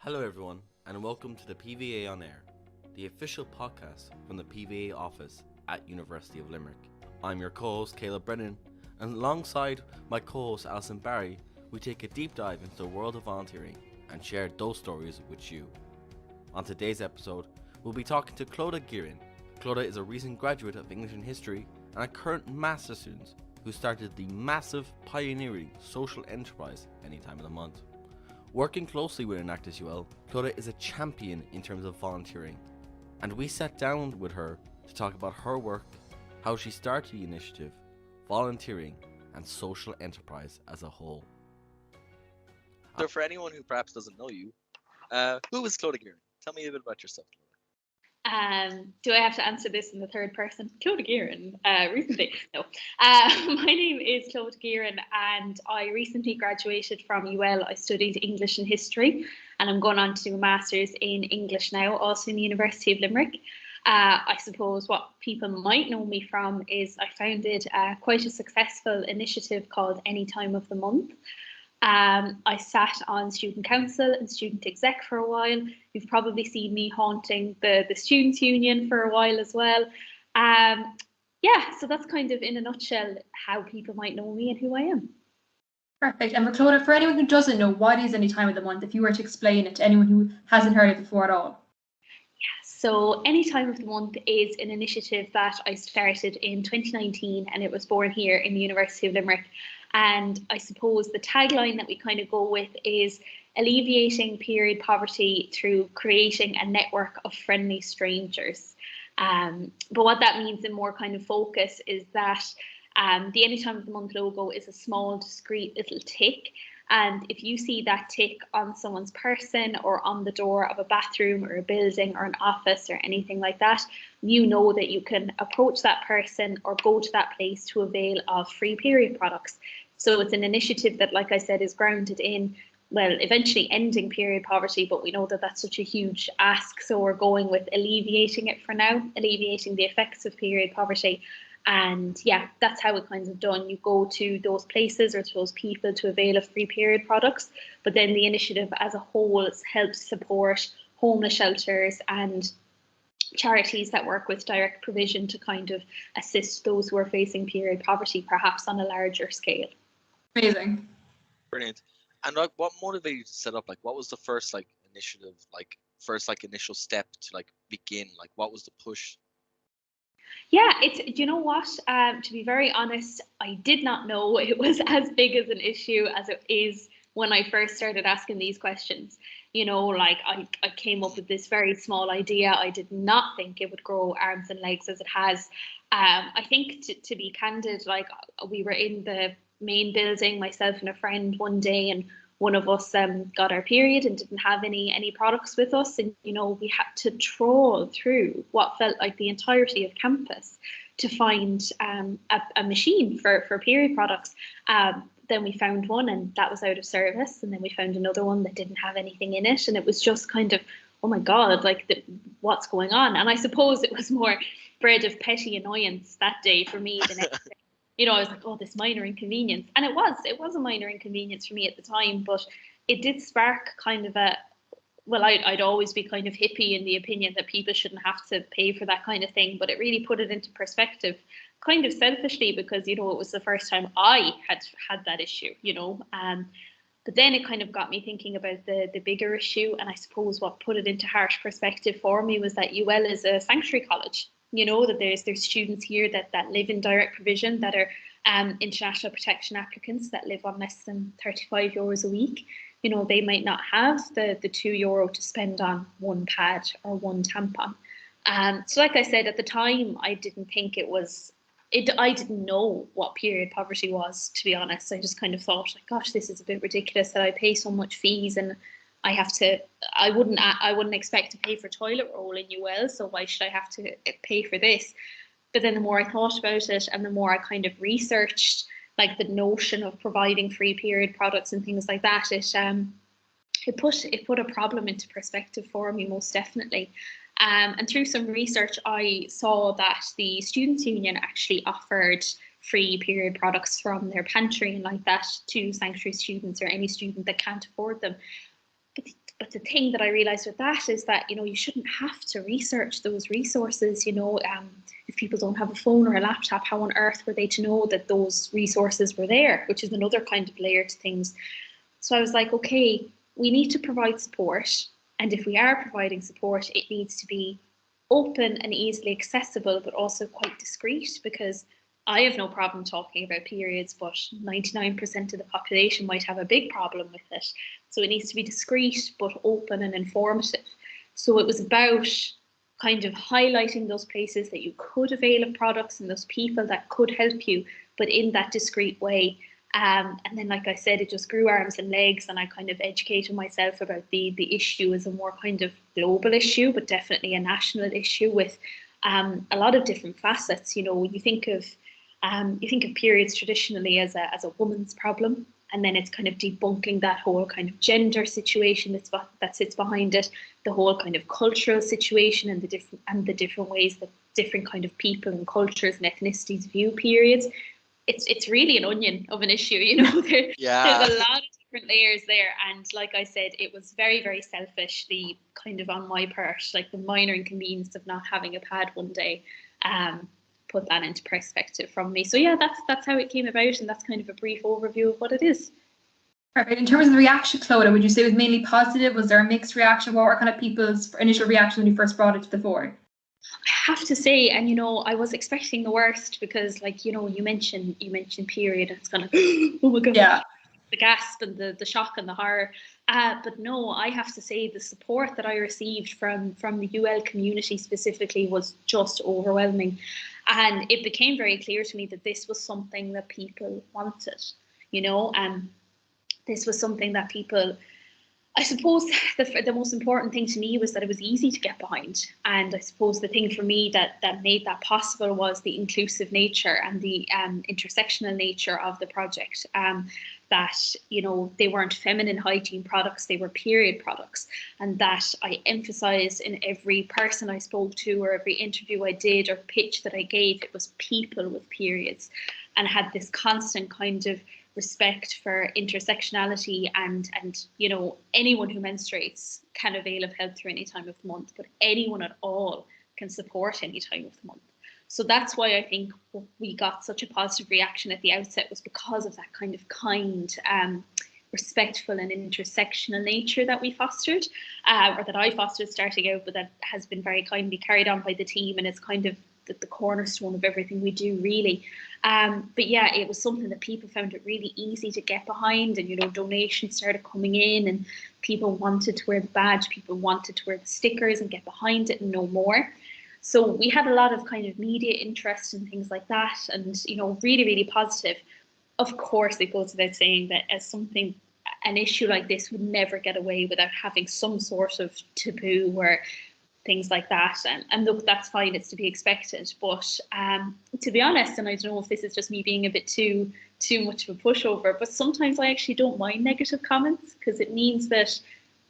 Hello everyone, and welcome to the PVA on Air, the official podcast from the PVA office at University of Limerick. I'm your co-host Caleb Brennan, and alongside my co-host Alison Barry, we take a deep dive into the world of volunteering and share those stories with you. On today's episode, we'll be talking to Clodagh Guerin. Clodagh is a recent graduate of English and History and a current master's student who started the massive, pioneering social enterprise Anytime of the Month. Working closely with Enactus UL, Clodagh is a champion in terms of volunteering, and we sat down with her to talk about her work, how she started the initiative, volunteering, and social enterprise as a whole. So for anyone who perhaps doesn't know you, who is Clodagh Guerin? Tell me a bit about yourself, Clodagh. Do I have to answer this in the third person? Clodagh Guerin, recently. No. My name is Clodagh Guerin and I recently graduated from UL. I studied English and History and I'm going on to do a Masters in English now, also in the University of Limerick. I suppose what people might know me from is I founded quite a successful initiative called Anytime of the Month. I sat on student council and student exec for a while. You've probably seen me haunting the students' union for a while as well. So that's kind of in a nutshell how people might know me and who I am. Perfect. And Clodagh, for anyone who doesn't know, what is Anytime of the Month, if you were to explain it to anyone who hasn't heard it before at all? So Anytime of the Month is an initiative that I started in 2019 and it was born here in the University of Limerick. And I suppose the tagline that we kind of go with is alleviating period poverty through creating a network of friendly strangers. But what that means in more kind of focus is that the Anytime of the Month logo is a small, discreet little tick. And if you see that tick on someone's person or on the door of a bathroom or a building or an office or anything like that, you know that you can approach that person or go to that place to avail of free period products. So it's an initiative that, like I said, is grounded in, well, eventually ending period poverty, but we know that that's such a huge ask. So we're going with alleviating it for now, alleviating the effects of period poverty. And yeah, that's how it kind of done. You go to those places or to those people to avail of free period products, but then the initiative as a whole helps support homeless shelters and charities that work with direct provision to kind of assist those who are facing period poverty, perhaps on a larger scale. Amazing. Brilliant. And what motivated you to set up? What was the first initiative, initial step to begin? What was the push? Yeah, you know what? To be very honest, I did not know it was as big as an issue as it is when I first started asking these questions. I came up with this very small idea. I did not think it would grow arms and legs as it has. I think to be candid, we were in the main building, myself and a friend one day, and one of us got our period and didn't have any products with us, and we had to trawl through what felt like the entirety of campus to find a machine for period products. Then we found one and that was out of service, and then we found another one that didn't have anything in it, and it was just kind of, oh my god, what's going on? And I suppose it was more bred of petty annoyance that day for me. The next day, I was like, oh, this minor inconvenience. And it was a minor inconvenience for me at the time, but it did spark kind of I'd always be kind of hippie in the opinion that people shouldn't have to pay for that kind of thing, but it really put it into perspective, kind of selfishly, because, it was the first time I had that issue, but then it kind of got me thinking about the bigger issue. And I suppose what put it into harsh perspective for me was that UL is a sanctuary college. That there's students here that live in direct provision, that are international protection applicants that live on less than €35 a week. They might not have the €2 to spend on one pad or one tampon. So like I said, at the time, I didn't think I didn't know what period poverty was, to be honest. I just kind of thought, gosh, this is a bit ridiculous that I pay so much fees and I wouldn't expect to pay for toilet roll in UL, so why should I have to pay for this? But then the more I thought about it and the more I kind of researched the notion of providing free period products and things like that, it put a problem into perspective for me, most definitely. And through some research, I saw that the Students' Union actually offered free period products from their pantry and like that to sanctuary students or any student that can't afford them. But but the thing that I realized with that is that, you know, you shouldn't have to research those resources. You know, if people don't have a phone or a laptop, how on earth were they to know that those resources were there, which is another kind of layer to things. So I was like, okay, we need to provide support. And if we are providing support, it needs to be open and easily accessible, but also quite discreet, because I have no problem talking about periods, but 99% of the population might have a big problem with it. So it needs to be discreet, but open and informative. So it was about kind of highlighting those places that you could avail of products and those people that could help you, but in that discreet way. And then, like I said, it just grew arms and legs, and I kind of educated myself about the issue as a more kind of global issue, but definitely a national issue with a lot of different facets. You know, you think of periods traditionally as a woman's problem, and then it's kind of debunking that whole kind of gender situation that sits behind it, the whole kind of cultural situation, and the different ways that different kind of people and cultures and ethnicities view periods. It's really an onion of an issue, you know. There's a lot of different layers there, and like I said, it was very, very selfishly kind of on my part, like the minor inconvenience of not having a pad one day, put that into perspective from me. So yeah, that's how it came about, and that's kind of a brief overview of what it is. Perfect. In terms of the reaction, Clodagh, would you say it was mainly positive? Was there a mixed reaction? What were kind of people's initial reaction when you first brought it to the fore? I have to say, and you know, I was expecting the worst, because, like, you know, you mentioned period, and it's kind of oh my god, yeah, the gasp and the shock and the horror. But no, I have to say the support that I received from the UL community specifically was just overwhelming, and it became very clear to me that this was something that people wanted, you know, and this was something that people. I suppose the most important thing to me was that it was easy to get behind. And I suppose the thing for me that made that possible was the inclusive nature and the intersectional nature of the project. That, you know, they weren't feminine hygiene products, they were period products. And that I emphasised in every person I spoke to, or every interview I did, or pitch that I gave, it was people with periods, and had this constant kind of respect for intersectionality, and you know, anyone who menstruates can avail of help through any time of the month, but anyone at all can support any time of the month. So that's why I think we got such a positive reaction at the outset, was because of that kind of kind, respectful and intersectional nature that we fostered, or that I fostered starting out, but that has been very kindly carried on by the team, and it's kind of the cornerstone of everything we do, really. But yeah, it was something that people found it really easy to get behind, and you know, donations started coming in, and people wanted to wear the badge, people wanted to wear the stickers and get behind it and know more. So we had a lot of kind of media interest and things like that, and you know, really, really positive. Of course, it goes without saying that an issue like this would never get away without having some sort of taboo or things like that, and look, that's fine, it's to be expected. But to be honest, and I don't know if this is just me being a bit too much of a pushover, but sometimes I actually don't mind negative comments, because it means that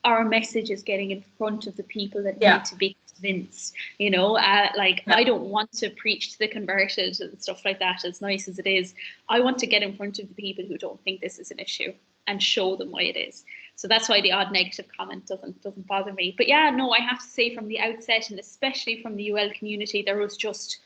our message is getting in front of the people that need to be convinced, you know. I don't want to preach to the converted and stuff like that, as nice as it is. I want to get in front of the people who don't think this is an issue and show them why it is. So that's why the odd negative comment doesn't bother me. But yeah, no, I have to say from the outset, and especially from the UL community, there was just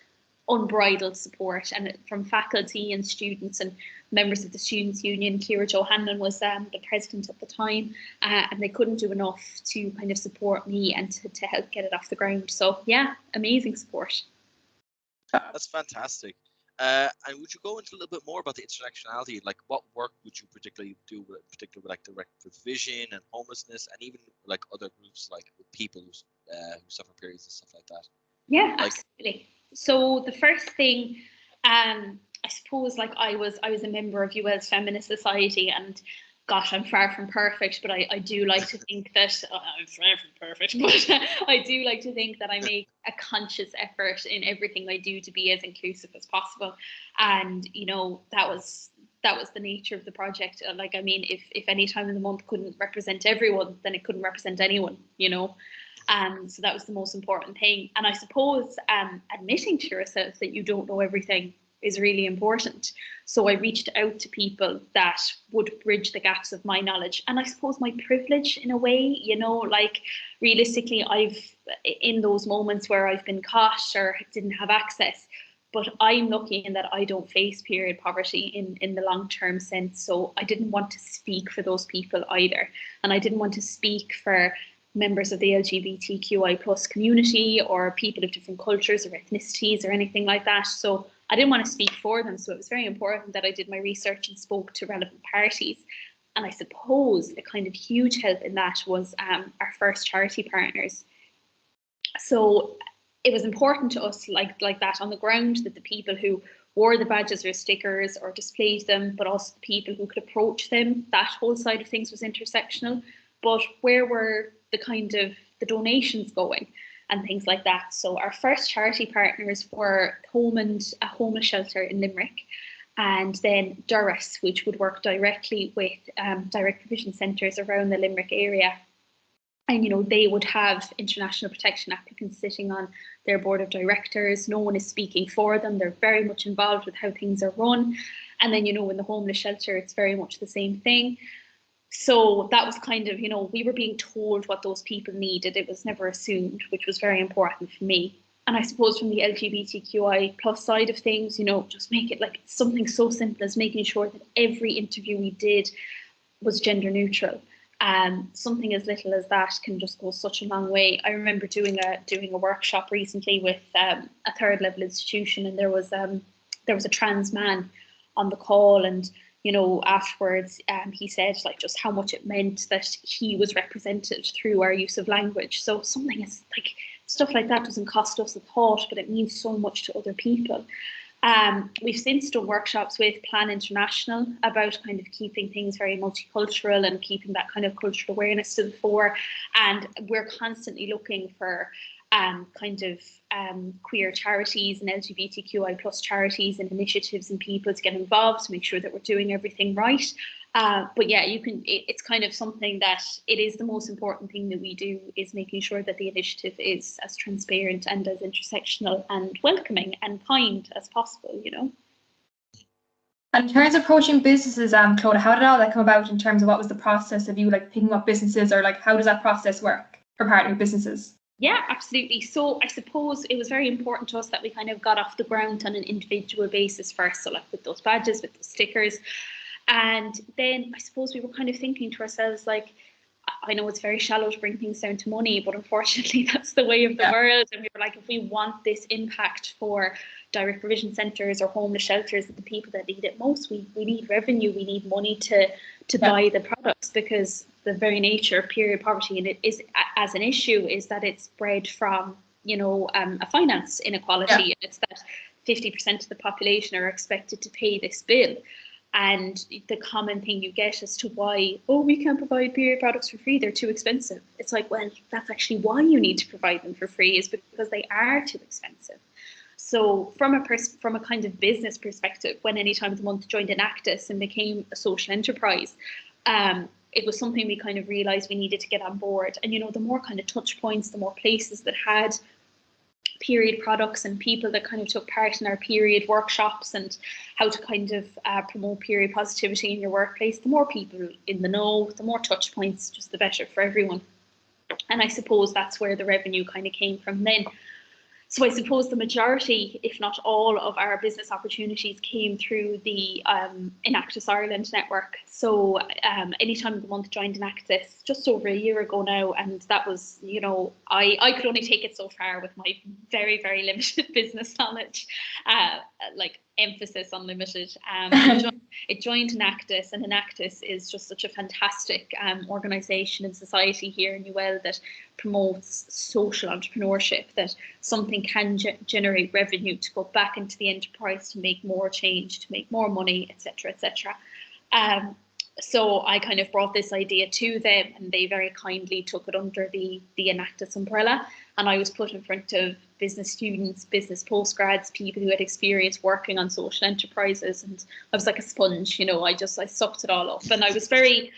unbridled support, and from faculty and students and members of the Students' Union. Ciara Johannan was the president at the time, and they couldn't do enough to kind of support me and to help get it off the ground. So yeah, amazing support. That's fantastic. And would you go into a little bit more about the intersectionality? Like, what work would you particularly do with like direct with vision and homelessness, and even like other groups, like with people who suffer periods and stuff like that? Yeah, absolutely. So the first thing, I suppose, like I was a member of UL's Feminist Society, and gosh, I'm far from perfect, but I do like to think that I'm far from perfect, but I do like to think that I make a conscious effort in everything I do to be as inclusive as possible. And you know, that was the nature of the project. Like, I mean, if any time in the month couldn't represent everyone, then it couldn't represent anyone, you know. So that was the most important thing. And I suppose admitting to yourself that you don't know everything is really important. So I reached out to people that would bridge the gaps of my knowledge. And I suppose my privilege in a way, you know, like realistically, I've in those moments where I've been caught or didn't have access, but I'm lucky in that I don't face period poverty in the long-term sense. So I didn't want to speak for those people either. And I didn't want to speak for members of the LGBTQI plus community or people of different cultures or ethnicities or anything like that. So I didn't want to speak for them. So it was very important that I did my research and spoke to relevant parties. And I suppose a kind of huge help in that was our first charity partners. So it was important to us like that on the ground, that the people who wore the badges or stickers or displayed them, but also the people who could approach them, that whole side of things was intersectional. But where were the kind of the donations going and things like that? So our first charity partners were Thomond, a homeless shelter in Limerick, and then Durras, which would work directly with direct provision centres around the Limerick area. And, you know, they would have international protection applicants sitting on their board of directors. No one is speaking for them. They're very much involved with how things are run. And then, you know, in the homeless shelter, it's very much the same thing. So that was kind of, you know, we were being told what those people needed. It was never assumed, which was very important for me. And I suppose from the LGBTQI plus side of things, you know, just make it like something so simple as making sure that every interview we did was gender neutral. Something as little as that can just go such a long way. I remember doing a workshop recently with a third level institution, and there was a trans man on the call, and you know, afterwards he said like just how much it meant that he was represented through our use of language. So something is like stuff like that doesn't cost us a thought, but it means so much to other people. We've since done workshops with Plan International about kind of keeping things very multicultural and keeping that kind of cultural awareness to the fore. And we're constantly looking for kind of queer charities and LGBTQI plus charities and initiatives and people to get involved to make sure that we're doing everything right. But yeah, it's kind of something that it is the most important thing that we do, is making sure that the initiative is as transparent and as intersectional and welcoming and kind as possible, you know. And in terms of approaching businesses, Clodagh, how did all that come about in terms of what was the process of you like picking up businesses, or like how does that process work for partnering businesses? Yeah, absolutely. So I suppose it was very important to us that we kind of got off the ground on an individual basis first. So like with those badges, with the stickers. And then I suppose we were kind of thinking to ourselves, like, I know it's very shallow to bring things down to money, but unfortunately that's the way of the world. And we were like, if we want this impact for direct provision centres or homeless shelters, the people that need it most, we need revenue, we need money to buy the products, because the very nature of period poverty, and it is as an issue, is that it's bred from, you know, a finance inequality. And it's that 50% of the population are expected to pay this bill. And the common thing you get as to why, oh, we can't provide period products for free, they're too expensive. It's like, well, that's actually why you need to provide them for free, is because they are too expensive. So from a kind of business perspective, when Anytime of the Month joined Enactus and became a social enterprise, it was something we kind of realised we needed to get on board. And, you know, the more kind of touch points, the more places that had period products and people that kind of took part in our period workshops and how to kind of promote period positivity in your workplace, the more people in the know, the more touch points, just the better for everyone. And I suppose that's where the revenue kind of came from then. So I suppose the majority, if not all, of our business opportunities came through the Enactus Ireland network. So Anytime of the Month joined Enactus just over a year ago now, and that was, you know, I could only take it so far with my very, very limited business knowledge, like emphasis on limited. It joined Enactus, and Enactus is just such a fantastic organisation and society here in UL that promotes social entrepreneurship, that something can generate revenue to go back into the enterprise to make more change, to make more money, etc., etc. so I kind of brought this idea to them, and they very kindly took it under the Enactus umbrella. And I was put in front of business students, business postgrads, people who had experience working on social enterprises, and I was like a sponge, you know. I sucked it all up, and I was very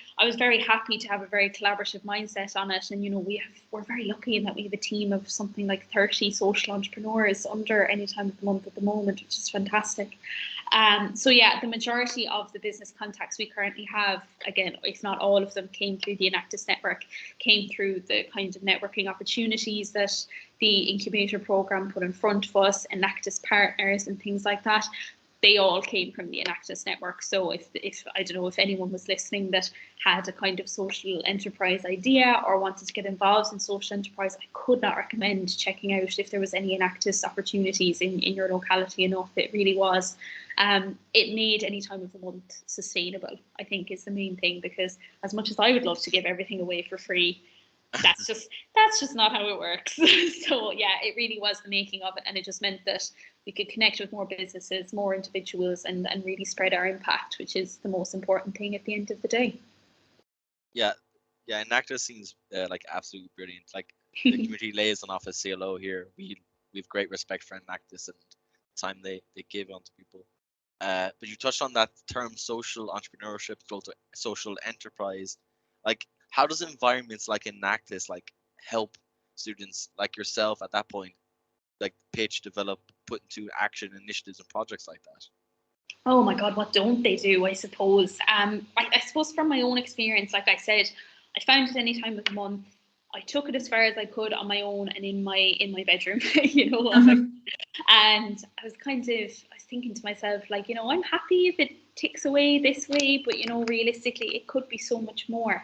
happy to have a very collaborative mindset on it. And you know, we're very lucky in that we have a team of something like 30 social entrepreneurs under Anytime of the Month at the moment, which is fantastic. So yeah, the majority of the business contacts we currently have, again, if not all of them, came through the Enactus network, came through the kind of networking opportunities that the incubator program put in front of us, Enactus partners and things like that. They all came from the Enactus network. So if I don't know if anyone was listening that had a kind of social enterprise idea or wanted to get involved in social enterprise, I could not recommend checking out if there was any Enactus opportunities in your locality enough. It really was. It made any time of the month sustainable, I think, is the main thing, because as much as I would love to give everything away for free, that's just not how it works. So yeah, it really was the making of it, and it just meant that we could connect with more businesses, more individuals, and really spread our impact, which is the most important thing at the end of the day. Yeah, Enactus seems like absolutely brilliant. Like the community liaison office CLO here, we have great respect for Enactus and the time they give onto people. But you touched on that term, social entrepreneurship, social enterprise. Like, how does environments like Enactus like help students like yourself at that point, like pitch, develop, put into action initiatives and projects like that? Oh my God, what don't they do, I suppose? I suppose from my own experience, like I said, I found it any time of the month. I took it as far as I could on my own and in my bedroom, you know. And I was thinking to myself, like, you know, I'm happy if it ticks away this way, but you know, realistically, it could be so much more.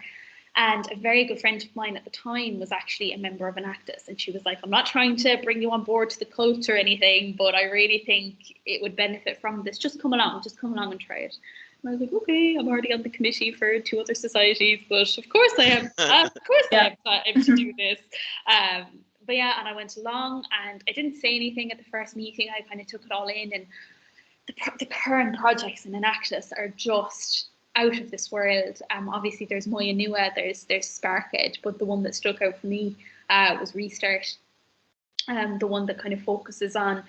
And a very good friend of mine at the time was actually a member of Enactus, and she was like, I'm not trying to bring you on board to the cult or anything, but I really think it would benefit from this. Just come along and try it. And I was like, okay, I'm already on the committee for 2 other societies, but of course I am. I have time to do this. But yeah, and I went along, and I didn't say anything at the first meeting. I kind of took it all in, and the current projects in Enactus are just out of this world. Obviously there's Moya Nua, there's SparkEd, but the one that stuck out for me was Restart, the one that kind of focuses on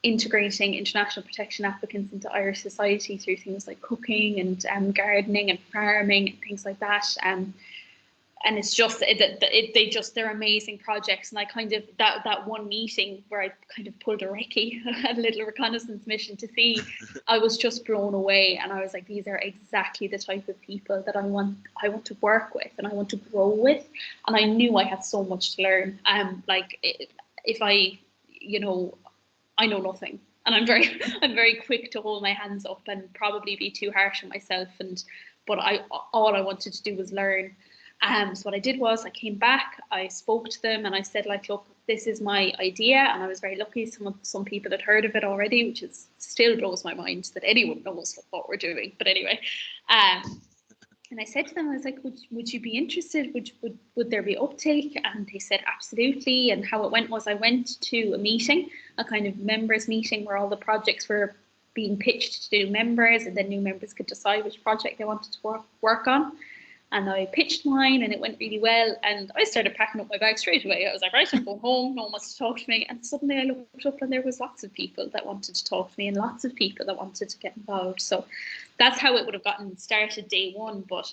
integrating international protection applicants into Irish society through things like cooking and gardening and farming and things like that. And it's just they're amazing projects. And I kind of that one meeting where I kind of pulled a recce, had a little reconnaissance mission to see, I was just blown away, and I was like, these are exactly the type of people that I want to work with and I want to grow with. And I knew I had so much to learn. If I, you know, I know nothing, and I'm very quick to hold my hands up and probably be too harsh on myself. But all I wanted to do was learn. So what I did was I came back, I spoke to them, and I said, like, look, this is my idea. And I was very lucky. Some people had heard of it already, which still blows my mind that anyone knows what we're doing. But anyway, and I said to them, I was like, would you be interested? Would there be uptake? And they said, absolutely. And how it went was I went to a meeting, a kind of members meeting where all the projects were being pitched to new members, and then new members could decide which project they wanted to work on. And I pitched mine, and it went really well. And I started packing up my bag straight away. I was like, right, I'm going home. No one wants to talk to me. And suddenly I looked up, and there was lots of people that wanted to talk to me, and lots of people that wanted to get involved. So that's how it would have gotten started day one. But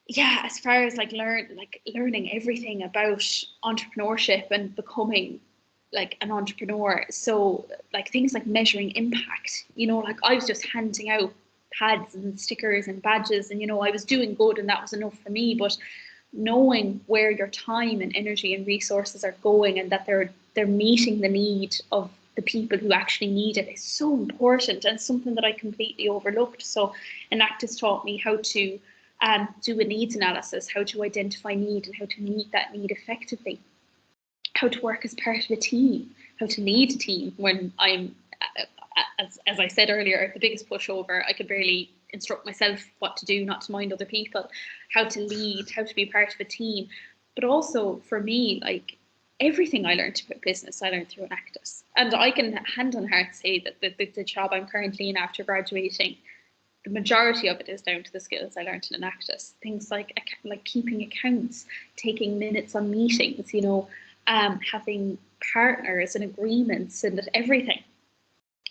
yeah, as far as learning everything about entrepreneurship and becoming like an entrepreneur, so like things like measuring impact, you know, like I was just handing out pads and stickers and badges, and you know, I was doing good, and that was enough for me. But knowing where your time and energy and resources are going, and that they're meeting the need of the people who actually need it, is so important, and something that I completely overlooked. So Enactus taught me how to do a needs analysis, how to identify need and how to meet that need effectively, how to work as part of a team, how to lead a team when I'm as I said earlier, the biggest pushover. I could barely instruct myself what to do, not to mind other people, how to lead, how to be part of a team. But also for me, like everything I learned about business, I learned through Enactus. And I can hand on heart say that the job I'm currently in after graduating, the majority of it is down to the skills I learned in Enactus. Things like keeping accounts, taking minutes on meetings, you know, having partners and agreements and everything.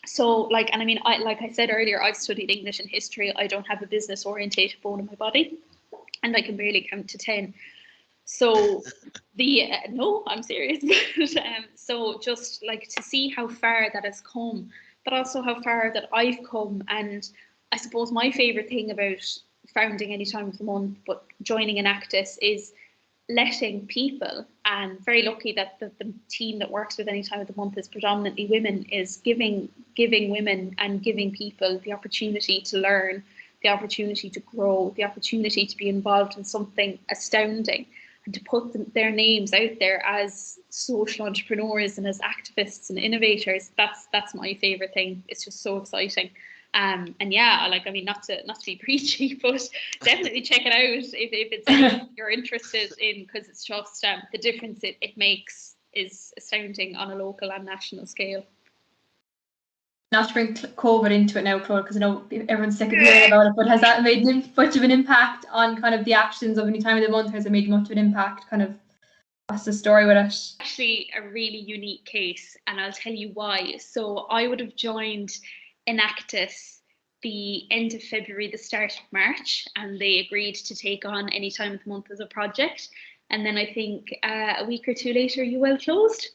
So like, and I mean, like I said earlier, I've studied English and history. I don't have a business orientated bone in my body, and I can barely count to 10. So no, I'm serious. So just like to see how far that has come, but also how far that I've come. And I suppose my favorite thing about founding Anytime of the Month, but joining Enactus, is letting people, and very lucky that the team that works with Anytime of the Month is predominantly women, is giving women and giving people the opportunity to learn, the opportunity to grow, the opportunity to be involved in something astounding, and to put their names out there as social entrepreneurs and as activists and innovators. That's my favorite thing. It's just so exciting. And yeah, like, I mean, not to be preachy, but definitely check it out if it's anything you're interested in, because it's just the difference it makes is astounding on a local and national scale. Not to bring COVID into it now, Claude, because I know everyone's sick of hearing about it, but has that made much of an impact on kind of the actions of Anytime of the Month? Has it made much of an impact? Kind of, what's the story with it? Actually, a really unique case, and I'll tell you why. So I would have joined Enactus the end of February, the start of March, and they agreed to take on Anytime of the Month as a project. And then I think a week or two later, UL closed.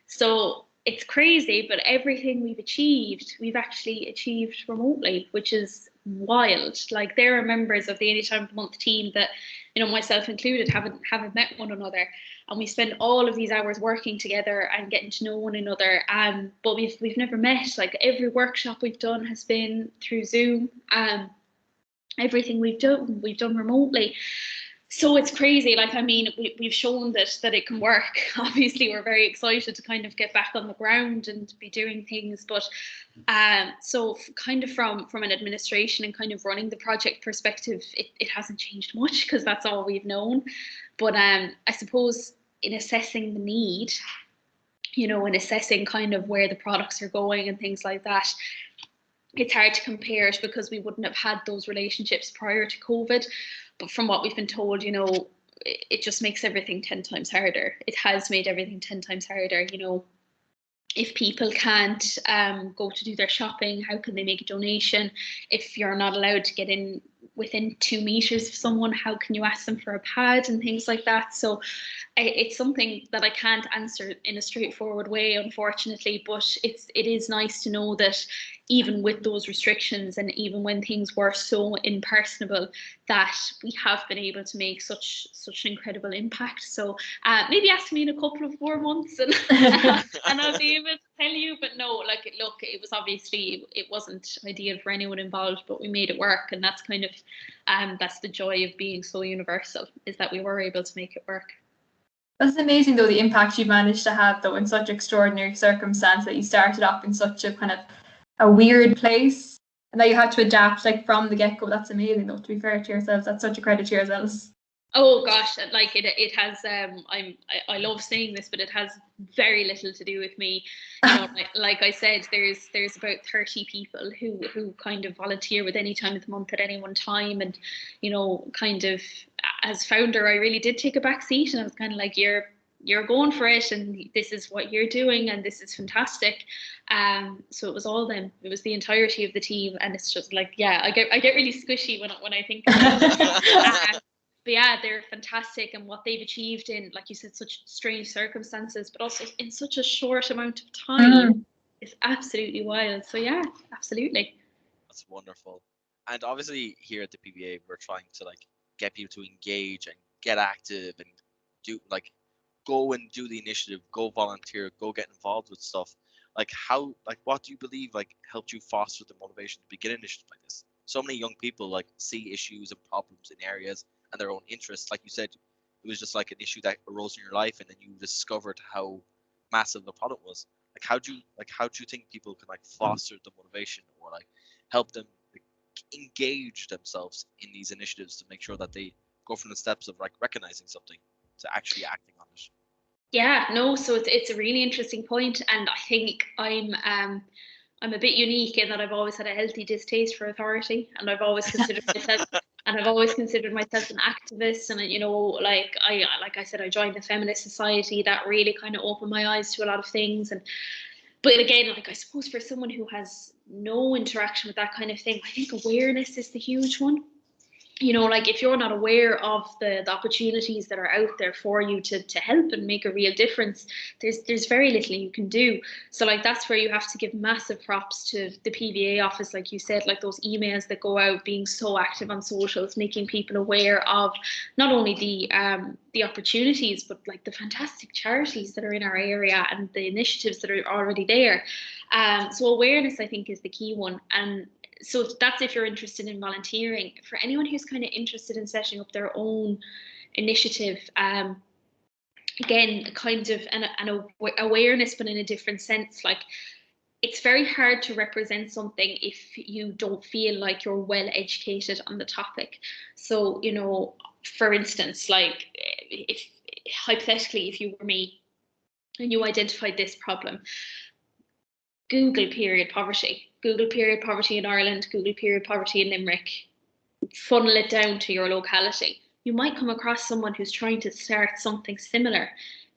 So it's crazy, but everything we've actually achieved remotely, which is wild. Like, there are members of the Anytime of the Month team that, you know, myself included, haven't met one another, and we spend all of these hours working together and getting to know one another. But we've never met. Like, every workshop we've done has been through Zoom. Everything we've done remotely. So it's crazy. Like, I mean, we've shown that it can work. Obviously, we're very excited to kind of get back on the ground and be doing things. But so kind of from an administration and kind of running the project perspective, it hasn't changed much, because that's all we've known. But I suppose in assessing the need, you know, in assessing kind of where the products are going and things like that, it's hard to compare it, because we wouldn't have had those relationships prior to COVID. But from what we've been told, you know, it just makes everything 10 times harder. It has made everything 10 times harder. You know, if people can't go to do their shopping, how can they make a donation? If you're not allowed to get in within 2 meters of someone, how can you ask them for a pad and things like that? So it's something that I can't answer in a straightforward way, unfortunately, but it is nice to know that even with those restrictions, and even when things were so impersonable, that we have been able to make such an incredible impact. So maybe ask me in a couple of more months and and I'll be able to tell you. But no, like, look, it was obviously, it wasn't ideal for anyone involved, but we made it work, and that's kind of that's the joy of being so universal, is that we were able to make it work. That's amazing, though, the impact you've managed to have, though, in such extraordinary circumstance, that you started off in such a kind of a weird place, and that you had to adapt, like, from the get-go. That's amazing, though, to be fair to yourselves. That's such a credit to yourselves. Oh gosh, like it has. I love saying this, but it has very little to do with me. You know, like I said, there's about 30 people who kind of volunteer with Anytime of the Month at any one time, and you know, kind of as founder, I really did take a back seat, and I was kind of like, you're going for it, and this is what you're doing, and this is fantastic. So it was all them. It was the entirety of the team, and it's just like, yeah, I get really squishy when I think about it. But yeah, they're fantastic, and what they've achieved in, like you said, such strange circumstances, but also in such a short amount of time is absolutely wild. So yeah, absolutely. That's wonderful. And obviously here at the PVA, we're trying to like get people to engage and get active and do like go and do the initiative, go volunteer, go get involved with stuff. Like how, like what do you believe like helped you foster the motivation to begin initiatives like this? So many young people like see issues and problems in areas and their own interests. Like you said, it was just like an issue that arose in your life, and then you discovered how massive the problem was. Like how do you think people can like foster the motivation, or like help them like, engage themselves in these initiatives to make sure that they go from the steps of like recognizing something to actually acting on it? Yeah, no, so it's a really interesting point, and I think I'm I'm a bit unique in that I've always had a healthy distaste for authority, and I've always considered myself an activist. And like I said, I joined the feminist society. That really kind of opened my eyes to a lot of things. But again, like I suppose for someone who has no interaction with that kind of thing, I think awareness is the huge one. Like if you're not aware of the opportunities that are out there for you to help and make a real difference, there's very little you can do. So like that's where you have to give massive props to the PVA office, like you said, like those emails that go out, being so active on socials, making people aware of not only the opportunities, but like the fantastic charities that are in our area and the initiatives that are already there. So awareness, I think, is the key one. And so that's if you're interested in volunteering. For anyone who's kind of interested in setting up their own initiative, again, kind of an awareness, but in a different sense. Like, it's very hard to represent something if you don't feel like you're well educated on the topic. So, for instance, like if hypothetically, if you were me and you identified this problem, Google period poverty in Ireland, Google period poverty in Limerick, funnel it down to your locality. You might come across someone who's trying to start something similar.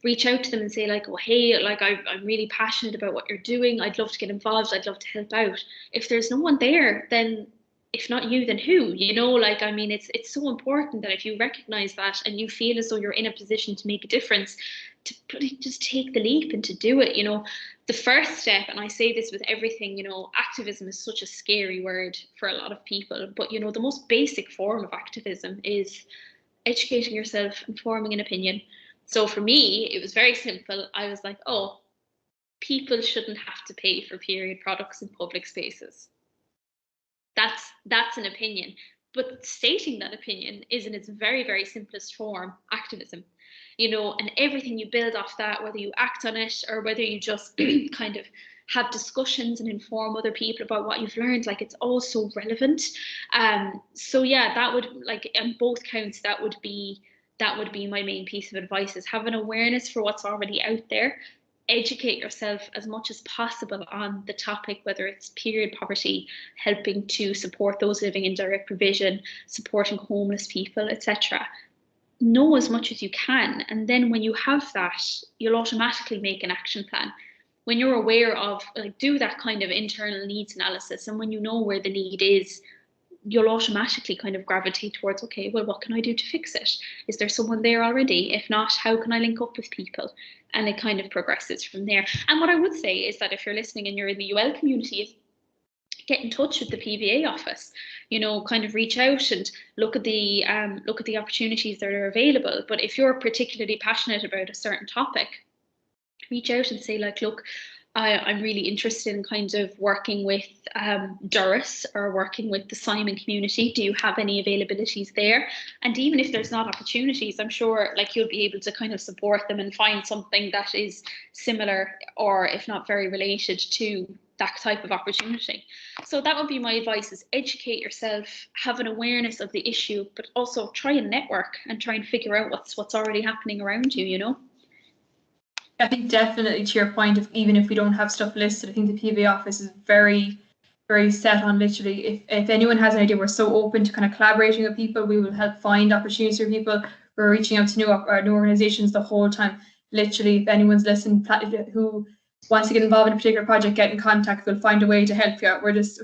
Reach out to them and say like, oh, hey, like I'm really passionate about what you're doing. I'd love to get involved. I'd love to help out. If there's no one there, then if not you, then who? Like, I mean, it's so important that if you recognize that and you feel as though you're in a position to make a difference, to just take the leap and to do it. The first step, and I say this with everything, activism is such a scary word for a lot of people, but the most basic form of activism is educating yourself and forming an opinion. So for me, it was very simple. I was like, oh, people shouldn't have to pay for period products in public spaces. That's an opinion. But stating that opinion is in its very, very simplest form, activism. And everything you build off that, whether you act on it or whether you just kind of have discussions and inform other people about what you've learned, like it's all so relevant. So yeah, that would, like, on both counts, that would be my main piece of advice, is have an awareness for what's already out there. Educate yourself as much as possible on the topic, whether it's period poverty, helping to support those living in direct provision, supporting homeless people, etc. Know as much as you can, and then when you have that, you'll automatically make an action plan. When you're aware of, like, do that kind of internal needs analysis, and when you know where the need is, you'll automatically kind of gravitate towards, okay, well, what can I do to fix it? Is there someone there already? If not, how can I link up with people? And it kind of progresses from there. And what I would say is that if you're listening and you're in the UL community, get in touch with the PVA office, kind of reach out and look at the opportunities that are available. But if you're particularly passionate about a certain topic, reach out and say like, look, I'm really interested in kind of working with Doris or working with the Simon community. Do you have any availabilities there? And even if there's not opportunities, I'm sure like you'll be able to kind of support them and find something that is similar, or if not very related to that type of opportunity. So that would be my advice, is educate yourself, have an awareness of the issue, but also try and network and try and figure out what's already happening around you, I think definitely to your point of, even if we don't have stuff listed, I think the PVA office is very, very set on literally, if anyone has an idea, we're so open to kind of collaborating with people. We will help find opportunities for people. We're reaching out to new organizations the whole time. Literally, if anyone's listening who wants to get involved in a particular project, get in contact. We'll find a way to help you out. We're just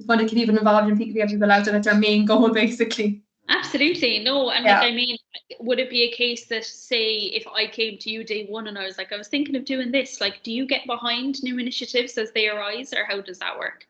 want to keep people involved and get people out, and that's our main goal, basically. Absolutely. No, and Yeah. like, I mean, would it be a case that, say, if I came to you day one and I was like, I was thinking of doing this, like, do you get behind new initiatives as they arise, or how does that work?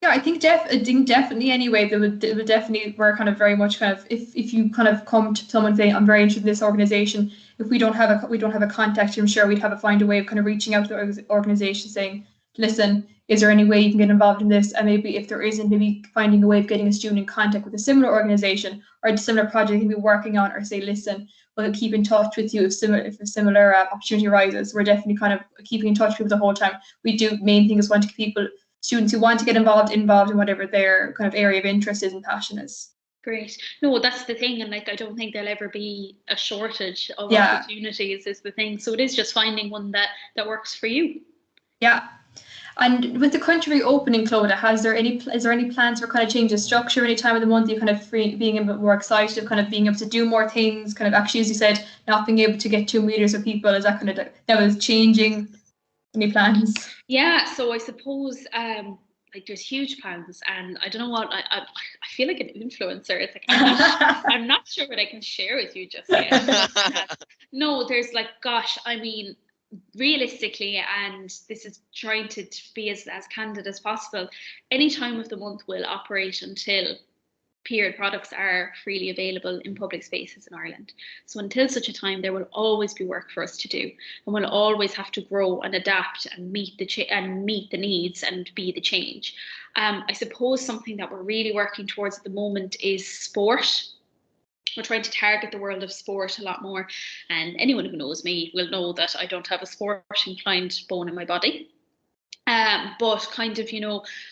Yeah, I think definitely anyway, they would definitely, we're kind of very much kind of, if you kind of come to someone saying, I'm very interested in this organization, if we don't have a contact, I'm sure we'd find a way of kind of reaching out to the organization saying, listen, is there any way you can get involved in this? And maybe if there isn't, maybe finding a way of getting a student in contact with a similar organization or a similar project you can be working on, or say, listen, we'll keep in touch with you if a similar opportunity arises. We're definitely kind of keeping in touch with people the whole time. We do, main thing is want to keep people, students who want to get involved in whatever their kind of area of interest is and passion is. Great. No, that's the thing. And like, I don't think there'll ever be a shortage of opportunities is the thing. So it is just finding one that works for you. Yeah, And with the country opening, Clodagh, is there any plans for kind of change of structure any time of the month? You kind of being a bit more excited of kind of being able to do more things, kind of actually, as you said, not being able to get 2 meters with people. Is that kind of that was changing? Any plans? Yeah, so I suppose like there's huge plans, and I don't know what I feel like an influencer. It's like I'm not sure what I can share with you just yet. No, there's like, gosh, I mean, realistically, and this is trying to be as candid as possible, any time of the month will operate until period products are freely available in public spaces in Ireland. So until such a time, there will always be work for us to do, and we'll always have to grow and adapt and meet the needs and be the change. I suppose something that we're really working towards at the moment is sport. We're trying to target the world of sport a lot more, and anyone who knows me will know that I don't have a sport inclined bone in my body. But kind of,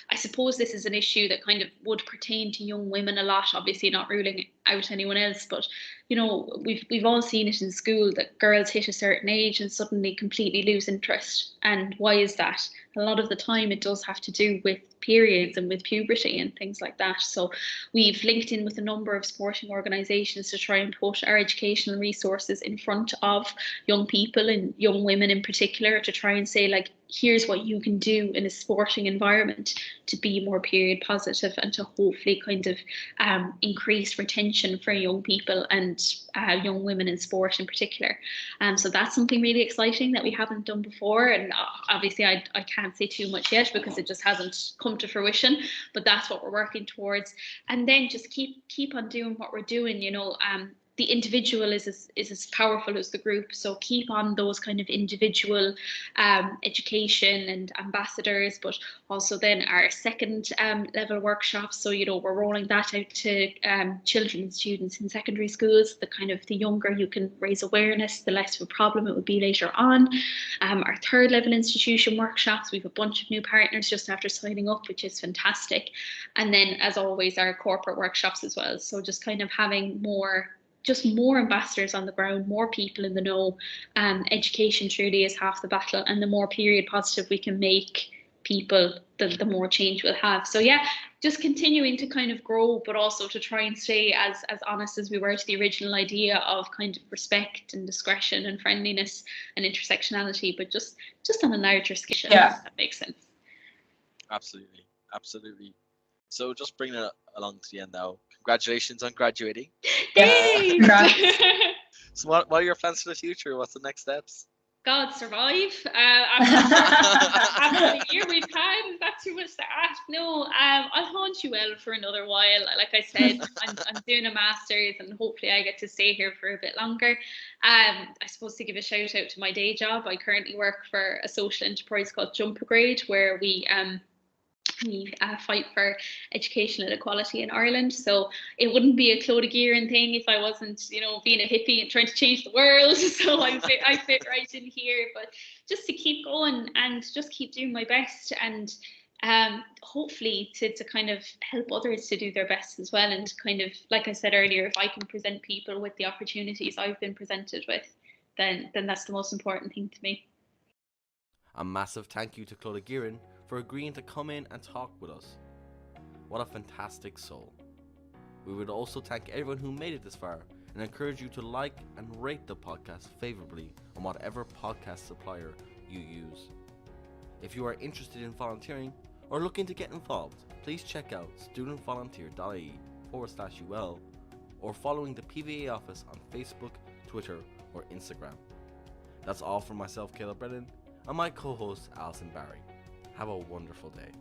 I suppose this is an issue that kind of would pertain to young women a lot, obviously not ruling out anyone else, but we've all seen it in school that girls hit a certain age and suddenly completely lose interest. And why is that? A lot of the time it does have to do with periods and with puberty and things like that. So we've linked in with a number of sporting organisations to try and put our educational resources in front of young people and young women in particular, to try and say, like, here's what you can do in a sporting environment to be more period positive and to hopefully kind of increase retention for young people and young women in sport in particular. So that's something really exciting that we haven't done before, and obviously I can't say too much yet because it just hasn't come to fruition, but that's what we're working towards. And then just keep on doing what we're doing. The individual is as powerful as the group, so keep on those kind of individual education and ambassadors, but also then our second level workshops. So we're rolling that out to children and students in secondary schools. The younger you can raise awareness, the less of a problem it would be later on. Our third level institution workshops, we have a bunch of new partners just after signing up, which is fantastic. And then, as always, our corporate workshops as well. So just kind of having more ambassadors on the ground, more people in the know. Education truly is half the battle, and the more period positive we can make people, the more change we'll have. So yeah, just continuing to kind of grow, but also to try and stay as honest as we were to the original idea of kind of respect and discretion and friendliness and intersectionality, but just on a larger scale. Yeah, if that makes sense. Absolutely. So just bringing it along to the end now. Congratulations on graduating. Thanks. So what are your plans for the future? What's the next steps? God, survive. After the year we've had, is that too much to ask? No, I'll haunt you well for another while. Like I said, I'm doing a master's, and hopefully I get to stay here for a bit longer. I suppose to give a shout out to my day job, I currently work for a social enterprise called Jump a Grade, where we fight for education and equality in Ireland. So it wouldn't be a Clodagh Guerin thing if I wasn't, being a hippie and trying to change the world. So I fit right in here. But just to keep going and just keep doing my best, and hopefully to kind of help others to do their best as well. And kind of, like I said earlier, if I can present people with the opportunities I've been presented with, then that's the most important thing to me. A massive thank you to Clodagh Guerin for agreeing to come in and talk with us. What a fantastic soul. We would also thank everyone who made it this far and encourage you to like and rate the podcast favorably on whatever podcast supplier you use. If you are interested in volunteering or looking to get involved, please check out studentvolunteer.ie/UL or following the PVA office on Facebook, Twitter or Instagram. That's all from myself, Caleb Brennan, and my co-host Alison Barry. Have a wonderful day.